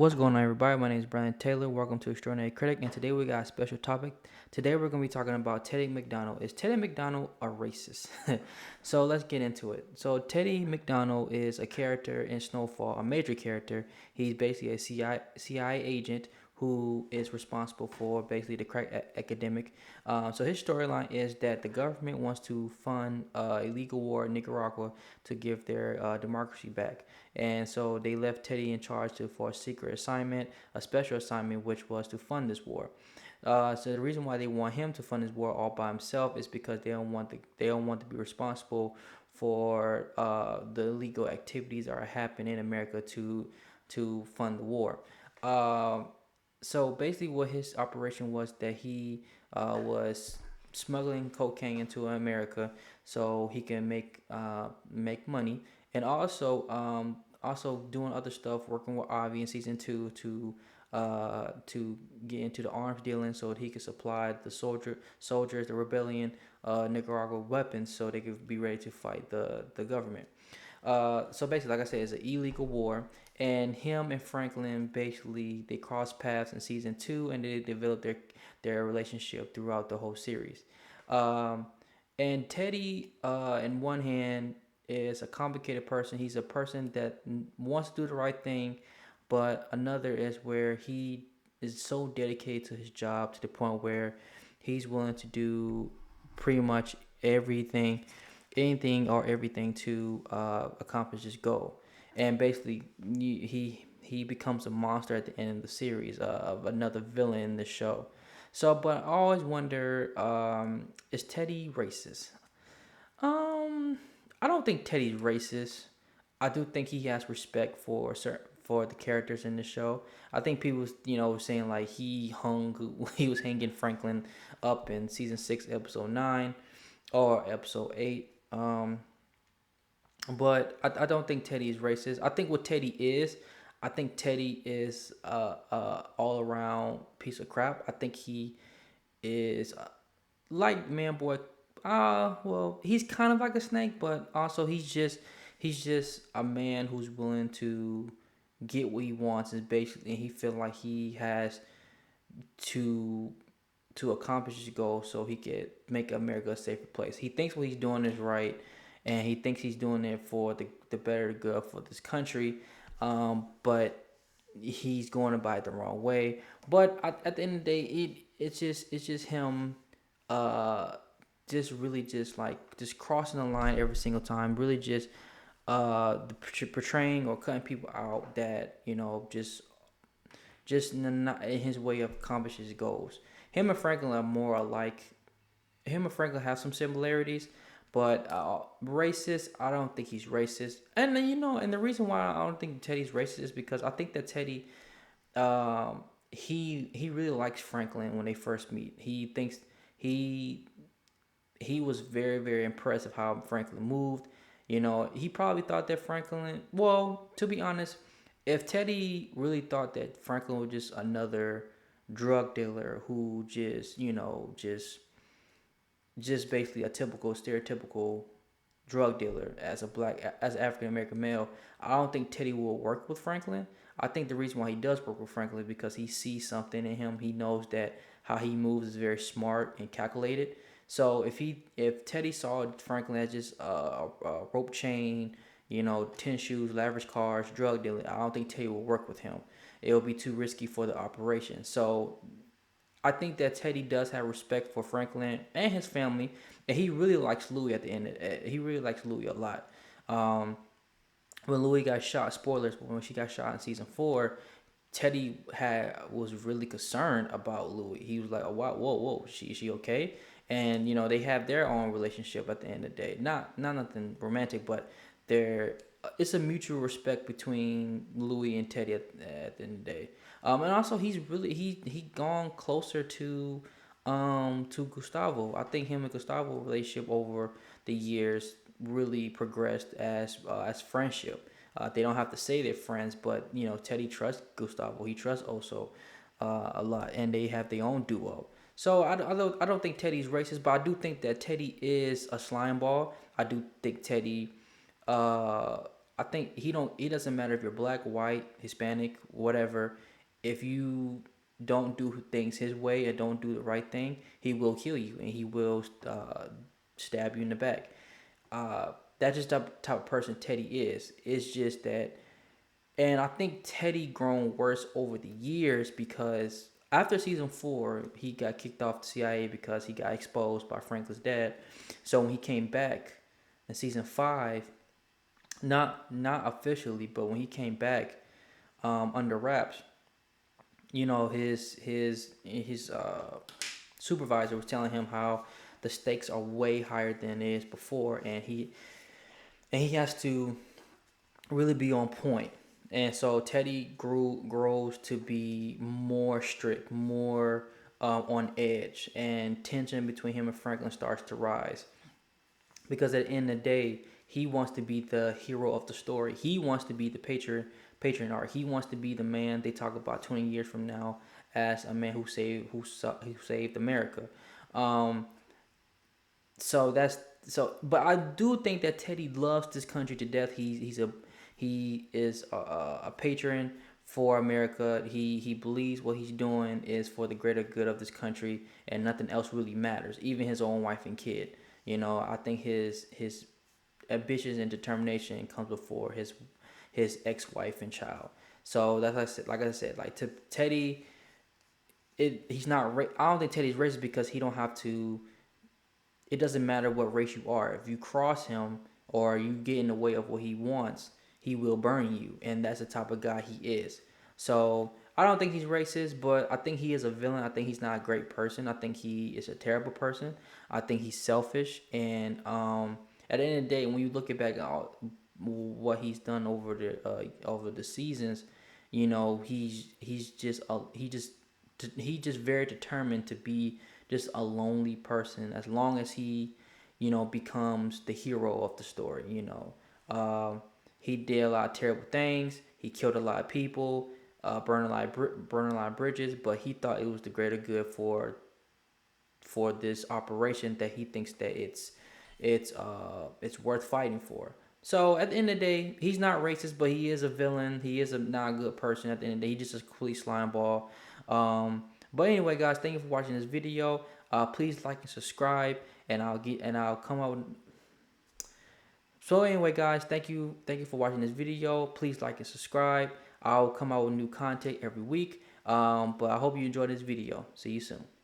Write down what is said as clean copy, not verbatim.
What's going on, everybody? My name is Brian Taylor. Welcome to Extraordinary Critic, and today we got a special topic. Today we're going to be talking about Teddy McDonald. Is Teddy McDonald a racist? So let's get into it. So Teddy McDonald is a character in Snowfall, a major character. He's basically a CIA agent who is responsible for basically the crack academic. So his storyline is that the government wants to fund illegal war in Nicaragua to give their democracy back. And so they left Teddy in charge for a secret assignment, a special assignment, which was to fund this war. So the reason why they want him to fund this war all by himself is because they don't want to be responsible for the illegal activities that are happening in America to fund the war. Um, so basically, what his operation was that he was smuggling cocaine into America so he can make money, and also doing other stuff, working with Avi in season two to get into the arms dealing so that he could supply the soldiers, the rebellion, Nicaragua weapons so they could be ready to fight the government. So basically, like I said, it's an illegal war, and him and Franklin basically they cross paths in season two, and they develop their relationship throughout the whole series. Um, and Teddy, in one hand, is a complicated person. He's a person that wants to do the right thing, but another is where he is so dedicated to his job to the point where he's willing to do pretty much everything, anything or everything to accomplish his goal. And basically, he becomes a monster at the end of the series, of another villain in the show. So, but I always wonder, is Teddy racist? Um, I don't think Teddy's racist. I do think he has respect for the characters in the show. I think people, saying like he was hanging Franklin up in season 6, episode 9, or episode 8. But I don't think Teddy is racist. I think what Teddy is, I think Teddy is a all around piece of crap. I think he is like man boy. Well, he's kind of like a snake, but also he's just a man who's willing to get what he wants. Is basically, and he feel like he has to to accomplish his goal so he could make America a safer place. He thinks what he's doing is right, and he thinks he's doing it for the better good for this country. But he's going about it the wrong way. But at the end of the day, it's just him, uh, just really just like just crossing the line every single time. Really just portraying or cutting people out that just not in his way of accomplishing his goals. Him and Franklin are more alike. Him and Franklin have some similarities, but racist, I don't think he's racist. And then, and the reason why I don't think Teddy's racist is because I think that Teddy, he really likes Franklin when they first meet. He thinks he he was very, very impressed of how Franklin moved. He probably thought that Franklin, well, to be honest, if Teddy really thought that Franklin was just another drug dealer who just basically a typical stereotypical drug dealer as African American male, I don't think Teddy will work with Franklin. I think the reason why he does work with Franklin is because he sees something in him. He knows that how he moves is very smart and calculated. So if Teddy saw Franklin as just a rope chain, tennis shoes, lavish cars, drug dealer, I don't think Teddy will work with him. It will be too risky for the operation. So I think that Teddy does have respect for Franklin and his family, and he really likes Louis at the end. He really likes Louis a lot. Um, when Louis got shot, spoilers, but when she got shot in season 4, Teddy was really concerned about Louis. He was like, "Oh, wow, whoa, whoa, she okay?" And they have their own relationship at the end of the day. Not nothing romantic, but they're it's a mutual respect between Louis and Teddy at the end of the day. And also he's really he gone closer to Gustavo. I think him and Gustavo relationship over the years really progressed as friendship. They don't have to say they're friends, but Teddy trusts Gustavo. He trusts also a lot, and they have their own duo. So I don't think Teddy's racist, but I do think that Teddy is a slime ball. I do think Teddy uh, I think he doesn't matter if you're black, white, Hispanic, whatever. If you don't do things his way and don't do the right thing, he will kill you and he will stab you in the back. That's just the type of person Teddy is. It's just that, and I think Teddy grown worse over the years because after season 4, he got kicked off the CIA because he got exposed by Franklin's dad. So when he came back in season 5, not officially, but when he came back under wraps, his supervisor was telling him how the stakes are way higher than it is before, and he has to really be on point. And so Teddy grows to be more strict, more on edge, and tension between him and Franklin starts to rise because at the end of the day, he wants to be the hero of the story. He wants to be the patriarch. He wants to be the man they talk about 20 years from now as a man who saved America. Um, so that's so. But I do think that Teddy loves this country to death. He is a patron for America. He believes what he's doing is for the greater good of this country, and nothing else really matters, even his own wife and kid. I think his ambitions and determination comes before his ex-wife and child. So that's like I said, like to Teddy, he's not. I don't think Teddy's racist because he don't have to. It doesn't matter what race you are. If you cross him or you get in the way of what he wants, he will burn you, and that's the type of guy he is. So I don't think he's racist, but I think he is a villain. I think he's not a great person. I think he is a terrible person. I think he's selfish, and at the end of the day, when you look back at what he's done over the seasons, he's just very determined to be just a lonely person as long as he becomes the hero of the story. He did a lot of terrible things. He killed a lot of people, burned a lot of bridges, but he thought it was the greater good for this operation that he thinks that it's worth fighting for. So at the end of the day, he's not racist, but he is a villain. He is a not a good person. At the end of the day, he's just a complete slime ball. But anyway, guys, thank you for watching this video. Please like and subscribe, and I'll come out. So anyway, guys, thank you for watching this video. Please like and subscribe. I'll come out with new content every week. But I hope you enjoyed this video. See you soon.